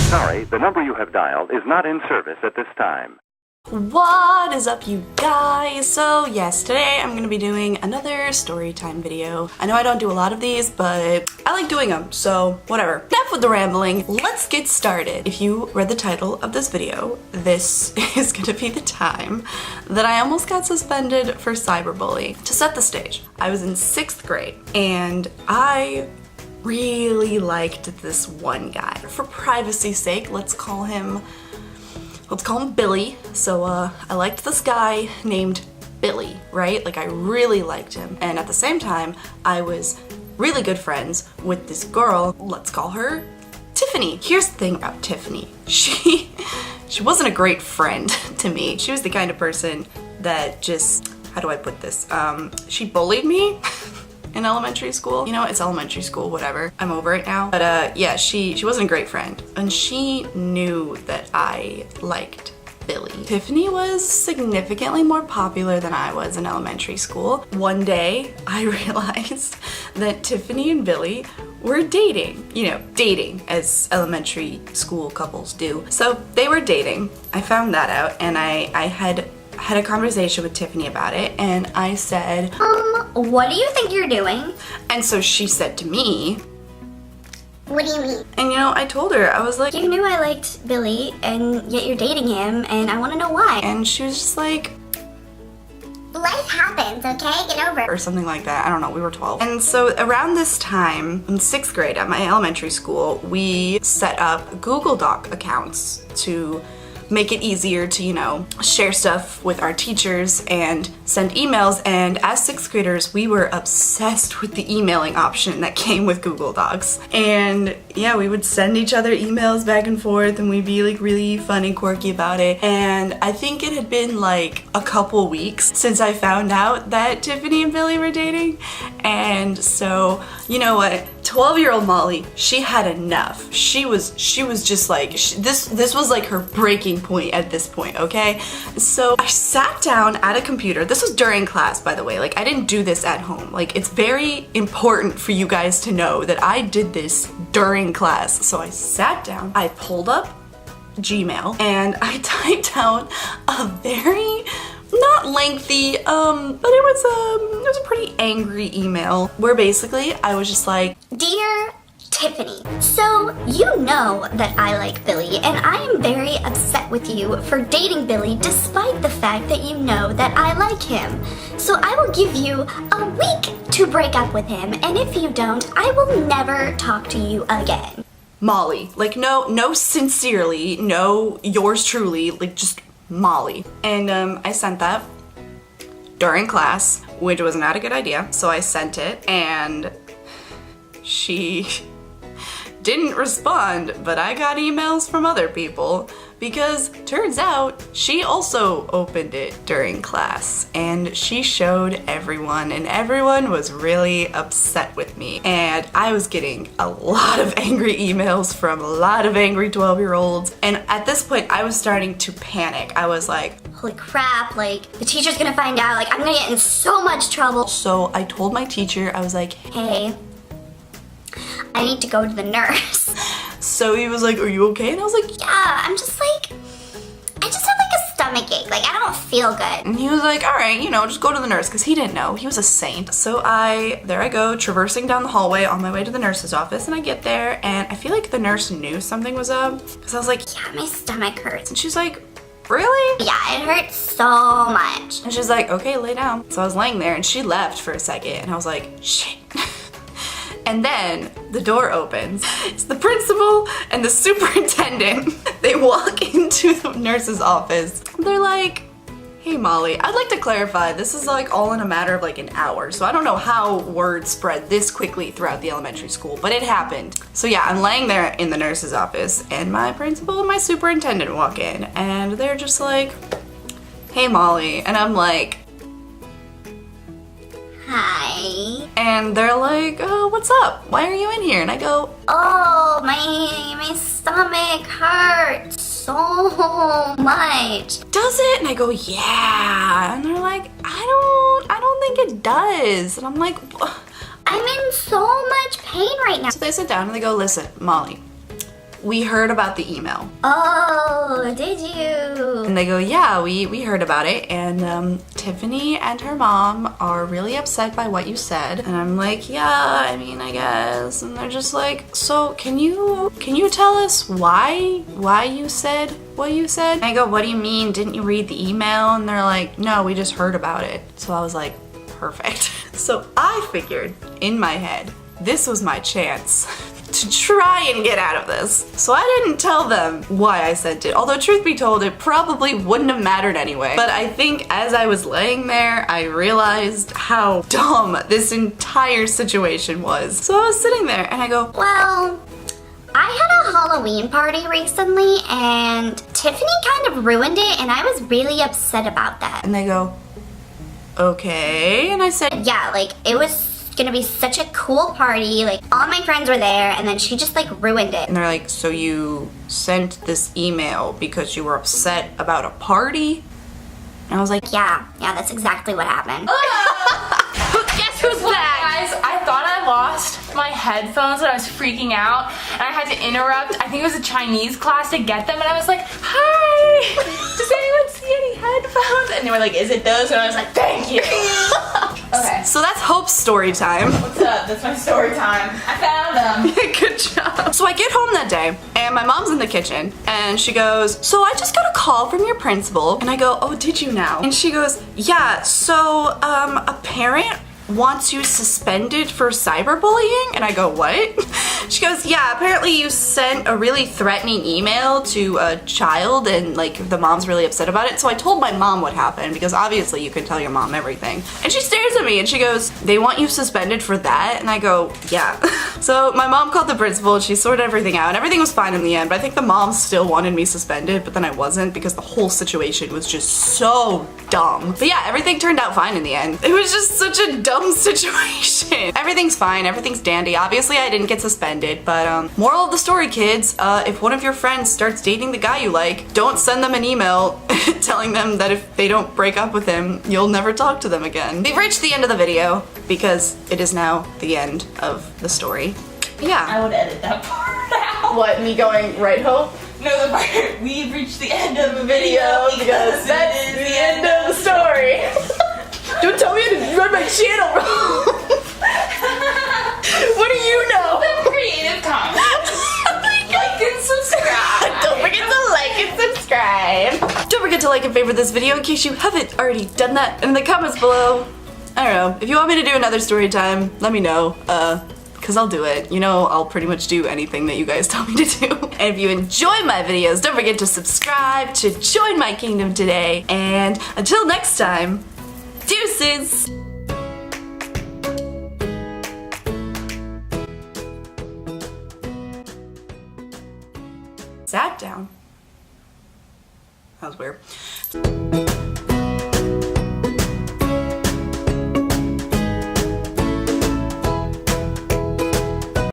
Sorry, the number you have dialed is not in service at this time. What is up, you guys? So yes, today I'm gonna be doing another story time video. I know I don't do a lot of these, but I like doing them, so whatever. Enough with the rambling, let's get started. If you read the title of this video, this is gonna be the time that I almost got suspended for cyberbullying. To set the stage, I was in 6th grade and I really liked this one guy. For privacy's sake, let's call him Billy. So I liked this guy named Billy, right? Like I really liked him. And at the same time, I was really good friends with this girl. Let's call her Tiffany. Here's the thing about Tiffany. She wasn't a great friend to me. She was the kind of person that just, how do I put this? She bullied me. In elementary school. You know, it's elementary school, whatever. I'm over it now. But yeah, she wasn't a great friend. And she knew that I liked Billy. Tiffany was significantly more popular than I was in elementary school. One day, I realized that Tiffany and Billy were dating. You know, dating as elementary school couples do. So they were dating. I found that out and I had a conversation with Tiffany about it, and I said, what do you think you're doing? And so she said to me, what do you mean? And you know, I told her, I was like, you knew I liked Billy, and yet you're dating him, and I want to know why. And she was just like, life happens, okay? Get over it. Or something like that. I don't know, we were 12. And so around this time, in 6th grade at my elementary school, we set up Google Doc accounts to make it easier to, you know, share stuff with our teachers and send emails. And as 6th graders, we were obsessed with the emailing option that came with Google Docs. And yeah, we would send each other emails back and forth and we'd be like really fun and quirky about it. And I think it had been like a couple weeks since I found out that Tiffany and Billy were dating. And so, you know what? 12-year-old Molly, she had enough. She was just like, this was like her breaking point at this point, okay? So I sat down at a computer. This was during class, by the way. Like, I didn't do this at home. Like, it's very important for you guys to know that I did this during class. So I sat down, I pulled up Gmail, and I typed out a very not lengthy, but it was a pretty angry email where basically I was just like, Dear Tiffany, so you know that I like Billy and I am very upset with you for dating Billy despite the fact that you know that I like him. So I will give you a week to break up with him, and if you don't, I will never talk to you again. Molly. Like, no sincerely, no yours truly, like just Molly. And I sent that during class, which was not a good idea. So I sent it and she didn't respond, but I got emails from other people because turns out she also opened it during class and she showed everyone and everyone was really upset with me. And I was getting a lot of angry emails from a lot of angry 12-year-olds. And at this point I was starting to panic. I was like, holy crap, like the teacher's gonna find out, like I'm gonna get in so much trouble. So I told my teacher, I was like, hey, I need to go to the nurse. So he was like, are you okay? And I was like, yeah, I just have like a stomach ache, like I don't feel good. And he was like, all right, you know, just go to the nurse, because he didn't know. He was a saint. So there I go, traversing down the hallway on my way to the nurse's office, and I get there, and I feel like the nurse knew something was up, because I was like, yeah, my stomach hurts. And she's like, really? Yeah, it hurts so much. And she's like, okay, lay down. So I was laying there, and she left for a second, and I was like, shit. And then the door opens. It's the principal and the superintendent. They walk into the nurse's office. They're like, hey Molly, I'd like to clarify, this is like all in a matter of like an hour. So I don't know how word spread this quickly throughout the elementary school, but it happened. So yeah, I'm laying there in the nurse's office and my principal and my superintendent walk in and they're just like, hey Molly. And I'm like, hi. And they're like, oh, what's up? Why are you in here? And I go, oh, my stomach hurts so much. Does it? And I go, yeah. And they're like, I don't think it does. And I'm like, I'm in so much pain right now. So they sit down and they go, listen, Molly, we heard about the email. Oh, did you? And they go, yeah, we heard about it, and Tiffany and her mom are really upset by what you said. And I'm like, yeah, I mean, I guess. And they're just like, so can you tell us why you said what you said? And I go, what do you mean? Didn't you read the email? And they're like, no, we just heard about it. So I was like, perfect. So I figured in my head, this was my chance to try and get out of this. So I didn't tell them why I sent it, although truth be told, it probably wouldn't have mattered anyway. But I think as I was laying there, I realized how dumb this entire situation was. So I was sitting there and I go, Well, I had a Halloween party recently and Tiffany kind of ruined it and I was really upset about that. and they go, okay. And I said, Yeah, like it was gonna be such a cool party, like all my friends were there and then she just like ruined it. and they're like, so you sent this email because you were upset about a party? And I was like, Yeah, that's exactly what happened. guess who's back? Guys, I thought I lost my headphones and I was freaking out and I had to interrupt, I think it was a Chinese class, to get them, and I was like, hi, does anyone see any headphones? And they were like, is it those? And I was like, thank you. Okay. So that's Hope's story time. What's up? That's my story time. I found them. Good job. So I get home that day and my mom's in the kitchen and she goes, so I just got a call from your principal. And I go, oh, did you now? And she goes, yeah, so a parent wants you suspended for cyberbullying? And I go, what? She goes, yeah, apparently you sent a really threatening email to a child and like the mom's really upset about it. So I told my mom what happened because obviously you can tell your mom everything. And she stares at me and she goes, they want you suspended for that? And I go, yeah. So my mom called the principal and she sorted everything out and everything was fine in the end, but I think the mom still wanted me suspended, but then I wasn't because the whole situation was just so dumb. But yeah, everything turned out fine in the end. It was just such a dumb situation. Everything's fine, everything's dandy. Obviously I didn't get suspended, but moral of the story, kids, if one of your friends starts dating the guy you like, don't send them an email telling them that if they don't break up with him, you'll never talk to them again. We've reached the end of the video because it is now the end of the story. Yeah. I would edit that part out. What, me going, right, Hope? No, the part, we've reached the end of the video because that is the end of the story. Don't tell me to run my channel wrong. What do you know? the Creative Commons. Like and subscribe. Don't forget to like and subscribe. Don't forget to like and favorite this video in case you haven't already done that. And in the comments below, I don't know, if you want me to do another story time, let me know. Cause I'll do it. You know, I'll pretty much do anything that you guys tell me to do. And if you enjoy my videos, don't forget to subscribe to join my kingdom today. And until next time, deuces! Sat down. That was weird.